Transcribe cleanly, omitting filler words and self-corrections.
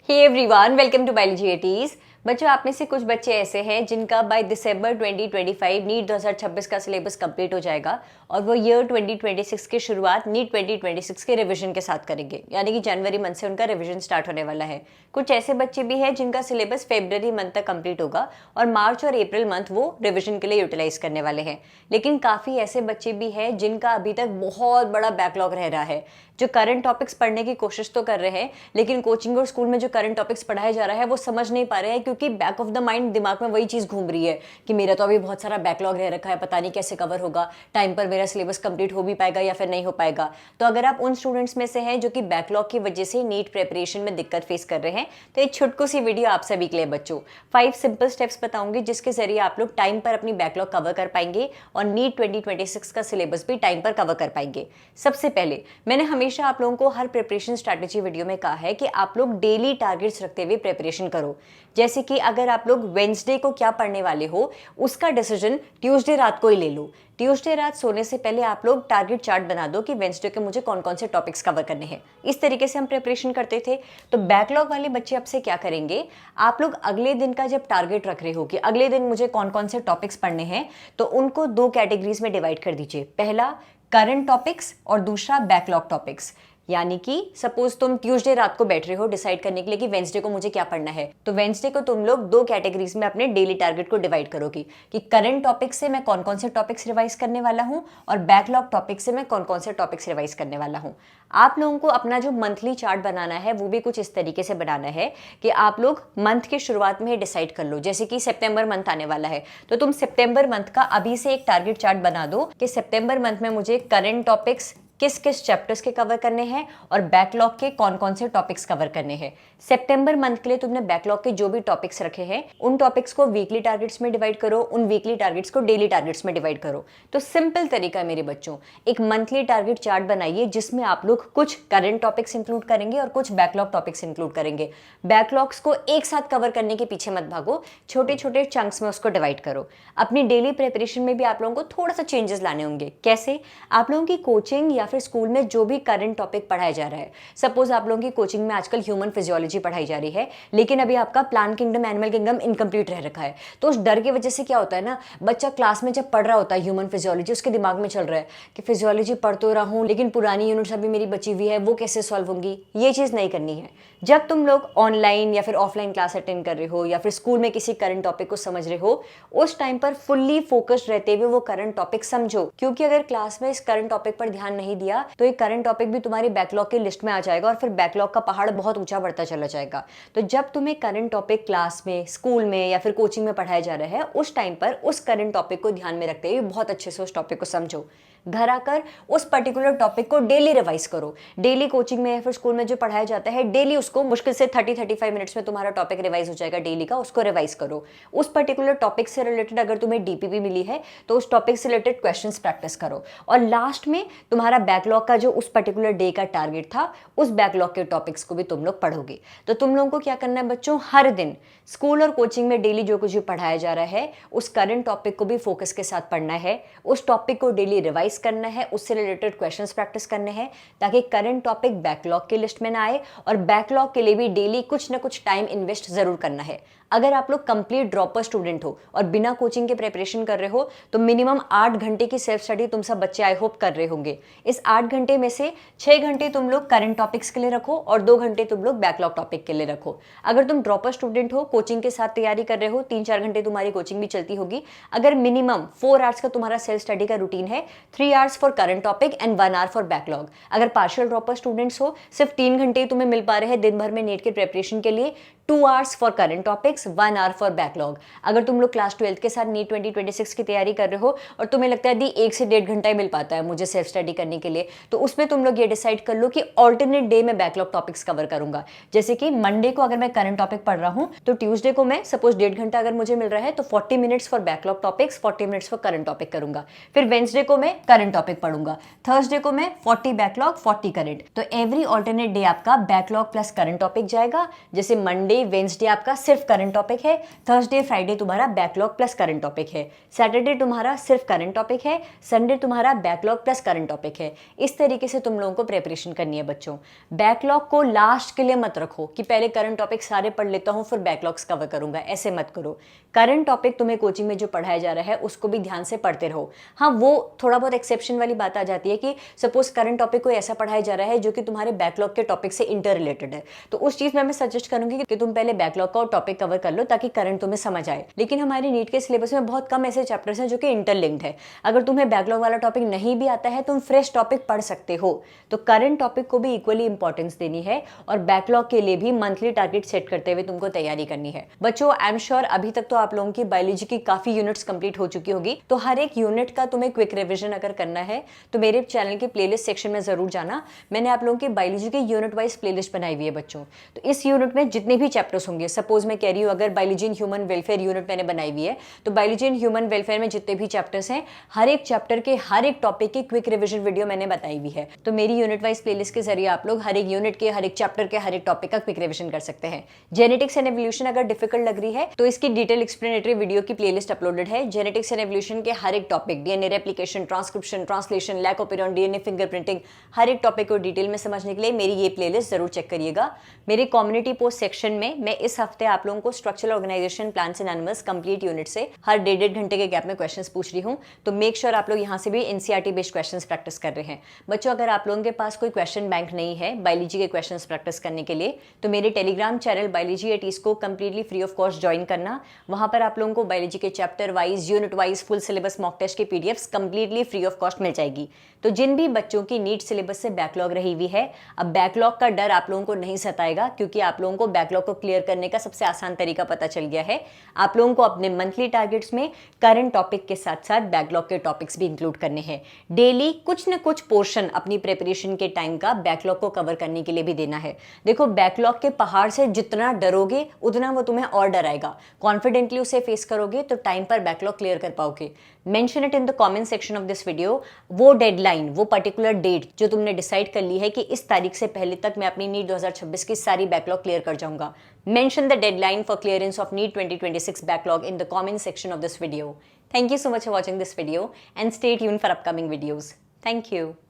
Hey everyone, welcome to biology eighties. बच्चों, आप में से कुछ बच्चे ऐसे हैं जिनका बाय दिसंबर 2025 नीट 2026 का सिलेबस कंप्लीट हो जाएगा और वो ईयर 2026 की शुरुआत नीट 2026 के रिवीजन के साथ करेंगे, यानी कि जनवरी मंथ से उनका रिवीजन स्टार्ट होने वाला है। कुछ ऐसे बच्चे भी हैं जिनका सिलेबस फरवरी मंथ तक कंप्लीट होगा और मार्च और अप्रैल मंथ वो रिवीजन के लिए यूटिलाइज करने वाले हैं। लेकिन काफ़ी ऐसे बच्चे भी हैं जिनका अभी तक बहुत बड़ा बैकलॉग रह रहा है, जो करंट टॉपिक्स पढ़ने की कोशिश तो कर रहे हैं लेकिन कोचिंग और स्कूल में जो करंट टॉपिक्स पढ़ाया जा रहा है वो समझ नहीं पा रहे हैं, क्योंकि बैक ऑफ द माइंड दिमाग में वही चीज़ घूम रही है कि मेरा तो अभी बहुत सारा बैकलॉग रह रखा है, पता नहीं कैसे कवर होगा, टाइम पर मेरा सिलेबस कंप्लीट हो भी पाएगा या फिर नहीं हो पाएगा। तो अगर आप उन स्टूडेंट्स में से हैं जो कि बैकलॉग की वजह से नीट प्रिपरेशन में दिक्कत फेस कर रहे हैं, तो एक छोटू सी वीडियो आप सभी के लिए बच्चों 5 सिंपल स्टेप्स बताऊंगी जिसके जरिए आप लोग टाइम पर अपनी बैकलॉग कवर कर पाएंगे और नीट 2026 का सिलेबस भी टाइम पर कवर कर पाएंगे। सबसे पहले मैंने हमेशा आप लोगों को हर प्रिपरेशन स्ट्रैटेजी वीडियो में कहा है कि आप लोग डेली टारगेट्स रखते हुए प्रिपरेशन करो। जैसे कि अगर आप लोग वेडनेसडे को क्या पढ़ने वाले हो उसका डिसीजन ट्यूसडे रात को ही ले लो। ट्यूसडे रात सोने से पहले आप लोग टारगेट चार्ट बना दो कि वेडनेसडे के मुझे कौन कौन से टॉपिक्स कवर करने हैं। इस तरीके से हम प्रिपरेशन करते थे। तो बैकलॉग वाले बच्चे अब से क्या करेंगे, आप लोग अगले दिन का जब टारगेट रख रहे हो कि अगले दिन मुझे कौन कौन से टॉपिक्स पढ़ने हैं, तो उनको 2 कैटेगरीज में डिवाइड कर दीजिए। पहला करंट टॉपिक्स और दूसरा बैकलॉग टॉपिक्स। यानी कि सपोज तुम ट्यूसडे रात को बैठ रहे हो डिसाइड करने के लिए कि वेडनेसडे को मुझे क्या पढ़ना है, तो वेडनेसडे को तुम लोग 2 कैटेगरीज में अपने डेली टारगेट को डिवाइड करोगी कि करंट टॉपिक से मैं कौन कौन से टॉपिक्स रिवाइज करने वाला हूं और बैकलॉग टॉपिक से मैं कौन कौन से टॉपिक्स रिवाइज करने वाला हूं। आप लोगों को अपना जो मंथली चार्ट बनाना है वो भी कुछ इस तरीके से बनाना है कि आप लोग मंथ की शुरुआत में ही डिसाइड कर लो। जैसे कि सितंबर मंथ आने वाला है तो तुम सितंबर मंथ का अभी से एक टारगेट चार्ट बना दो कि सितंबर मंथ में मुझे करंट टॉपिक्स किस किस चैप्टर्स के कवर करने हैं और बैकलॉग के कौन कौन से टॉपिक्स कवर करने हैं। सितंबर मंथ के लिए तुमने बैकलॉग के जो भी टॉपिक्स रखे हैं उन टॉपिक्स को वीकली टारगेट्स में डिवाइड करो, उन वीकली टारगेट्स को डेली टारगेट्स में डिवाइड करो। तो सिंपल तरीका है मेरे बच्चों, एक मंथली टारगेट चार्ट बनाइए जिसमें आप लोग कुछ करंट टॉपिक्स इंक्लूड करेंगे और कुछ बैकलॉग टॉपिक्स इंक्लूड करेंगे। बैकलॉग्स को एक साथ कवर करने के पीछे मत भागो, छोटे छोटे चंक्स में उसको डिवाइड करो। अपनी डेली प्रिपरेशन में भी आप लोगों को थोड़ा सा चेंजेस लाने होंगे। कैसे? आप लोगों की कोचिंग या फिर स्कूल में जो भी करंट टॉपिक पढ़ाया जा रहा है, सपोज आप लोगों की कोचिंग में आजकल ह्यूमन फिजियोलॉजी पढ़ाई जा रही है लेकिन अभी आपका plant kingdom animal kingdom incomplete रह रखा है, तो उस डर की वजह से क्या होता है ना, बच्चा क्लास में जब पढ़ रहा होता है ह्यूमन फिजियोलॉजी, उसके दिमाग में चल रहा है कि फिजियोलॉजी पढ़ तो रहा हूँ लेकिन पुरानी यूनिट्स अभी मेरी बची हुई है, वो कैसे सॉल्व होंगी। ये चीज़ नहीं करनी है। जब तुम लोग ऑनलाइन या फिर ऑफलाइन क्लास अटेंड कर रहे हो या फिर स्कूल में किसी करंट टॉपिक को समझ रहे हो, उस टाइम पर फुल्ली फोकस्ड रहते हुए वो करंट टॉपिक समझो, क्योंकि अगर क्लास में इस करंट टॉपिक पर ध्यान नहीं दिया तो ये करंट टॉपिक भी तुम्हारी बैकलॉग की लिस्ट में आ जाएगा और फिर बैकलॉग का पहाड़ बहुत ऊंचा बढ़ता चला जाएगा। तो जब तुम्हें करंट टॉपिक क्लास में, स्कूल में या फिर कोचिंग में पढ़ाया जा रहा है, उस टाइम पर उस करंट टॉपिक को ध्यान में रखते हुए बहुत अच्छे से उस टॉपिक को समझो। घर आकर उस पर्टिकुलर टॉपिक को डेली रिवाइज करो। डेली कोचिंग में या फिर स्कूल में जो पढ़ाया जाता है डेली उसको मुश्किल से 30-35 मिनट्स में तुम्हारा टॉपिक रिवाइज हो जाएगा डेली का, उसको रिवाइज करो। उस पर्टिकुलर टॉपिक से रिलेटेड अगर तुम्हें डीपीपी मिली है तो उस टॉपिक से रिलेटेड क्वेश्चंस प्रैक्टिस करो। और लास्ट में तुम्हारा बैकलॉग का जो उस पर्टिकुलर डे का टारगेट था, उस बैकलॉग के टॉपिक्स को भी तुम लोग पढ़ोगे। तो तुम लोगों को क्या करना है बच्चों, हर दिन स्कूल और कोचिंग में डेली जो कुछ भी पढ़ाया जा रहा है उस करंट टॉपिक को भी फोकस के साथ पढ़ना है, उस टॉपिक को डेली रिवाइज करना है, उससे रिलेटेड क्वेश्चंस प्रैक्टिस करने हैं ताकि करंट टॉपिक बैकलॉग की लिस्ट में ना आए। और बैकलॉग के लिए भी डेली कुछ ना कुछ टाइम इन्वेस्ट जरूर करना है। अगर आप लोग कंप्लीट ड्रॉपर स्टूडेंट हो और बिना कोचिंग के प्रिपरेशन कर रहे हो तो मिनिमम 8 घंटे की सेल्फ स्टडी तुम सब बच्चे आई होप कर रहे होंगे। इस 8 घंटे में से 6 घंटे तुम लोग करंट टॉपिक्स के लिए रखो और 2 घंटे तुम लोग बैकलॉग टॉपिक के लिए रखो। अगर तुम ड्रॉपर स्टूडेंट हो, कोचिंग के साथ तैयारी कर रहे हो, 3-4 घंटे तुम्हारी कोचिंग भी चलती होगी। अगर मिनिमम 4 आवर्स का तुम्हारा सेल्फ स्टडी का रूटीन है, 3 hours for current topic and 1 hour for backlog. अगर पार्शियल ड्रॉपर स्टूडेंट्स हो, सिर्फ 3 घंटे तुम्हें मिल पा रहे हैं दिन भर में नीट के प्रिपरेशन के लिए, 2 hours for current topics, 1 hour for backlog. अगर तुम लोग क्लास 12 के साथ नीट 2026 की तैयारी कर रहे हो और तुम्हें लगता है दी 1 से 1.5 घंटा ही मिल पाता है मुझे सेल्फ स्टडी करने के लिए, तो उसमें तुम लोग ये डिसाइड कर लो कि ऑल्टरनेट डे में बैकलॉग टॉपिक्स कवर करूंगा। जैसे कि मंडे को अगर मैं करंट टॉपिक पढ़ रहा हूं तो ट्यूसडे को मैं सपोज 1.5 घंटा अगर मुझे मिल रहा है तो 40 minutes for backlog topics, 40 minutes for current topic करूंगा। फिर वेडनेसडे को मैं करंट टॉपिक पढ़ूंगा, थर्सडे को मैं 40 बैकलॉग 40 करंट। तो एवरी ऑल्टरनेट डे आपका बैकलॉग प्लस करंट टॉपिक जाएगा। जैसे मंडे मंडे वेंसडे आपका सिर्फ करंट टॉपिक है, थर्सडे फ्राइडे तुम्हारा बैकलॉग प्लस करंट टॉपिक है, सैटरडे तुम्हारा सिर्फ करंट टॉपिक है, संडे तुम्हारा बैकलॉग प्लस करंट टॉपिक है। इस तरीके से तुम लोगों को प्रिपरेशन करनी है बच्चों। बैकलॉग को लास्ट के लिए मत रखो कि पहले करंट टॉपिक सारे पढ़ लेता हूँ फिर बैकलॉग्स कवर करूंगा, ऐसे मत करो। करंट टॉपिक तुम्हें कोचिंग में जो पढ़ाया जा रहा है उसको भी ध्यान से पढ़ते रहो। हाँ, वो थोड़ा बहुत एक्सेप्शन वाली बात आ जाती है कि सपोज करंट टॉपिक कोई ऐसा पढ़ाया जा रहा है जो कि तुम्हारे बैकलॉग के टॉपिक से इंटर रिलेटेड है, तो उस चीज में मैं सजेस्ट करूंगी कि तुम पहले बैकलॉग का टॉपिक कवर कर लो ताकि करंट तुम्हें समझ आए। लेकिन हमारे नीट के सिलेबस में बहुत कम ऐसे चैप्टर्स हैं जो कि इंटरलिंक्ड है। अगर तुम्हें बैकलॉग वाला टॉपिक नहीं भी आता है तुम फ्रेश टॉपिक पढ़ सकते हो। तो करंट टॉपिक को भी इक्वली इंपॉर्टेंस देनी है और बैकलॉग के लिए भी मंथली टारगेट सेट करते हुए तुमको तैयारी करनी है। बच्चों, आई एम श्योर अभी तक तो आप लोगों की बायोलॉजी की काफी यूनिट्स कंप्लीट हो चुकी होगी, तो हर एक यूनिट का तुम्हें क्विक रिविजन अगर करना है तो मेरे चैनल के प्लेलिस्ट सेक्शन में जरूर जाना। मैंने आप लोगों की बायोलॉजी की यूनिट वाइज प्लेलिस्ट बनाई हुई है बच्चों। तो इस यूनिट में जितने भी चैप्टर्स होंगे, सपोज मैं कह रही हूँ अगर biology in human welfare unit मैंने बनाई हुई है, तो बायोलॉजी इन ह्यूमन वेलफेयर में जितने भी चैप्टर्स हैं हर एक चैप्टर के हर एक टॉपिक की क्विक रिविजन वीडियो मैंने बताई हुई है। तो मेरी यूनिट वाइज प्लेलिस्ट के जरिए आप लोग हर एक यूनिट के हर एक चैप्टर के हर एक टॉपिक का क्विक रिविजन कर सकते हैं। जेनेटिक्स एंड एवोल्यूशन अगर डिफिकल्ट लग रही है तो इसकी डिटेल एक्सप्लेनेटरी वीडियो की प्लेलिस्ट अपलोडेड है। जेनेटिक्स एंड एवोल्यूशन के हर एक topic, DNA replication, transcription, translation, lack of error, DNA fingerprinting, हर एक टॉपिक को डिटेल में समझने के लिए मेरी ये प्लेलिस्ट जरूर चेक करिएगा। मेरे कम्युनिटी पोस्ट सेक्शन में मैं इस हफ्ते आप लोगों को structural organisation plants and animals complete unit से हर 1.5 घंटे के गैप में क्वेश्चंस पूछ रही हूं, तो मेक श्योर आप लोग यहां से भी एनसीईआरटी बेस्ड क्वेश्चंस प्रैक्टिस कर रहे हैं। बच्चों, अगर आप लोगों के पास कोई क्वेश्चन बैंक नहीं है बायोलॉजी के क्वेश्चंस प्रैक्टिस करने के लिए, तो मेरे Telegram channel biology at east को completely free of cost join करना। वहां पर आप लोगों को बायोलॉजी के chapter wise, unit wise, full syllabus mock test के PDFs completely free of cost मिल जाएगी। तो जिन भी बच्चों की नीट सिलेबस से बैकलॉग रही हुई है, अब बैकलॉग का डर आप लोगों को नहीं सताएगा क्योंकि आप लोगों को बैकलॉग को क्लियर करने का सबसे आसान तरीका पता चल गया है। आप लोगों को अपने मंथली टारगेट्स में करंट टॉपिक के साथ साथ बैकलॉग के टॉपिक्स भी इंक्लूड करने हैं। डेली कुछ न कुछ पोर्शन अपनी प्रिपरेशन के टाइम का बैकलॉग को कवर करने के लिए भी देना है। देखो, बैकलॉग के पहाड़ से जितना डरोगे उतना वो तुम्हें और डराएगा। कॉन्फिडेंटली उसे फेस करोगे तो टाइम पर बैकलॉग क्लियर कर पाओगे। Mention it in the comment section of this video, वो डेडलाइन, वो पर्टिकुलर डेट जो तुमने डिसाइड कर ली है कि इस तारीख से पहले तक मैं अपनी नीट 2026 की सारी बैकलॉग क्लियर कर जाऊंगा। Mention the deadline for clearance of NEET 2026 backlog in the comment section of this video. Thank you so much for watching this video and stay tuned for upcoming videos. Thank you.